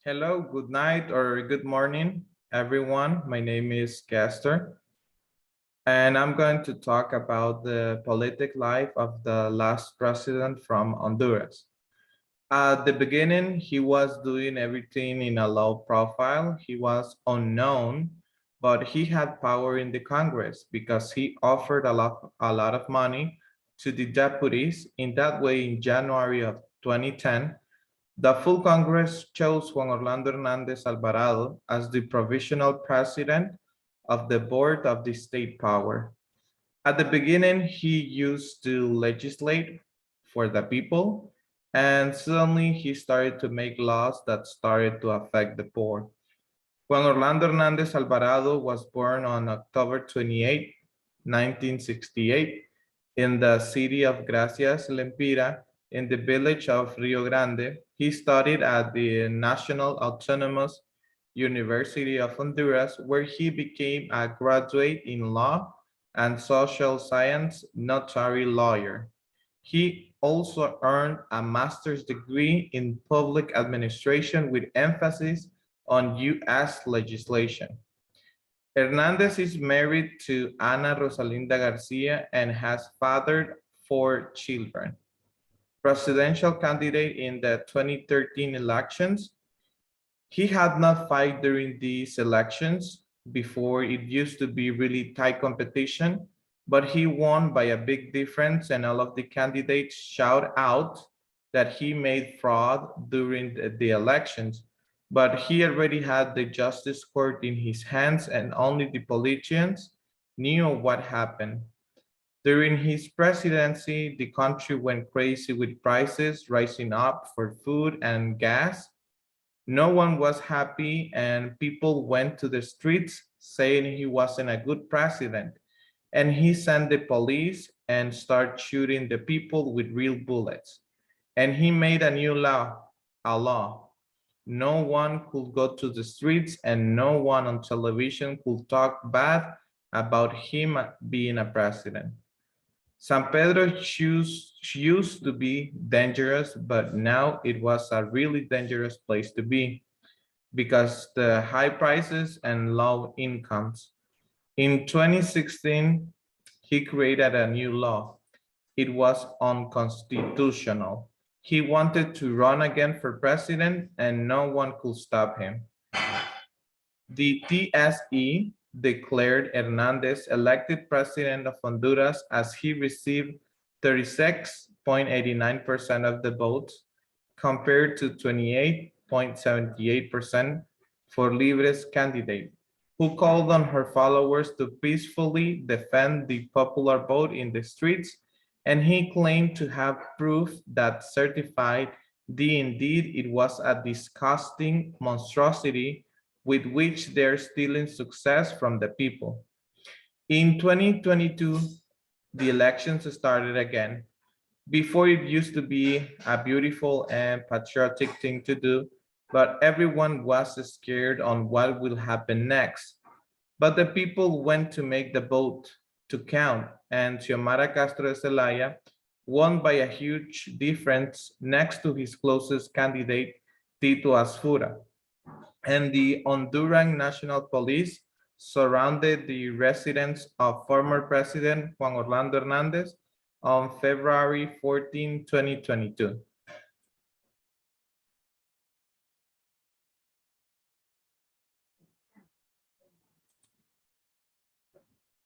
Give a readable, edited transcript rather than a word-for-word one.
Hello, good night or good morning, everyone. My name is Kesster, and I'm going to talk about the political life of the last president from Honduras. At the beginning, he was doing everything in a low profile. He was unknown, but he had power in the Congress because he offered a lot of money to the deputies. In that way, in January of 2010, the full Congress chose Juan Orlando Hernandez Alvarado as the provisional president of the Board of the State Power. At the beginning, he used to legislate for the people, and suddenly he started to make laws that started to affect the poor. Juan Orlando Hernandez Alvarado was born on October 28, 1968, in the city of Gracias Lempira, in the village of Rio Grande. He studied at the National Autonomous University of Honduras, where he became a graduate in law and social science notary lawyer. He also earned a master's degree in public administration with emphasis on U.S. legislation. Hernandez is married to Ana Rosalinda Garcia and has fathered 4 children. Presidential candidate in the 2013 elections. He had not fight during these elections. Before, it used to be really tight competition, but he won by a big difference, and all of the candidates shout out that he made fraud during the elections. But he already had the justice court in his hands, and only the politicians knew what happened. During his presidency, the country went crazy with prices rising up for food and gas. No one was happy, and people went to the streets saying he wasn't a good president. And he sent the police and started shooting the people with real bullets. And he made a law. No one could go to the streets, and no one on television could talk bad about him being a president. San Pedro used to be dangerous, but now it was a really dangerous place to be because the high prices and low incomes. In 2016, he created a new law. It was unconstitutional. He wanted to run again for president, and no one could stop him. The TSE declared Hernandez elected president of Honduras as he received 36.89% of the votes, compared to 28.78% for Libre's candidate, who called on her followers to peacefully defend the popular vote in the streets, and he claimed to have proof that certified indeed it was a disgusting monstrosity with which they're stealing success from the people. In 2022, the elections started again. Before, it used to be a beautiful and patriotic thing to do, but everyone was scared on what will happen next. But the people went to make the vote to count, and Xiomara Castro de Zelaya won by a huge difference next to his closest candidate, Tito Asfura. And the Honduran National Police surrounded the residence of former President Juan Orlando Hernandez on February 14, 2022.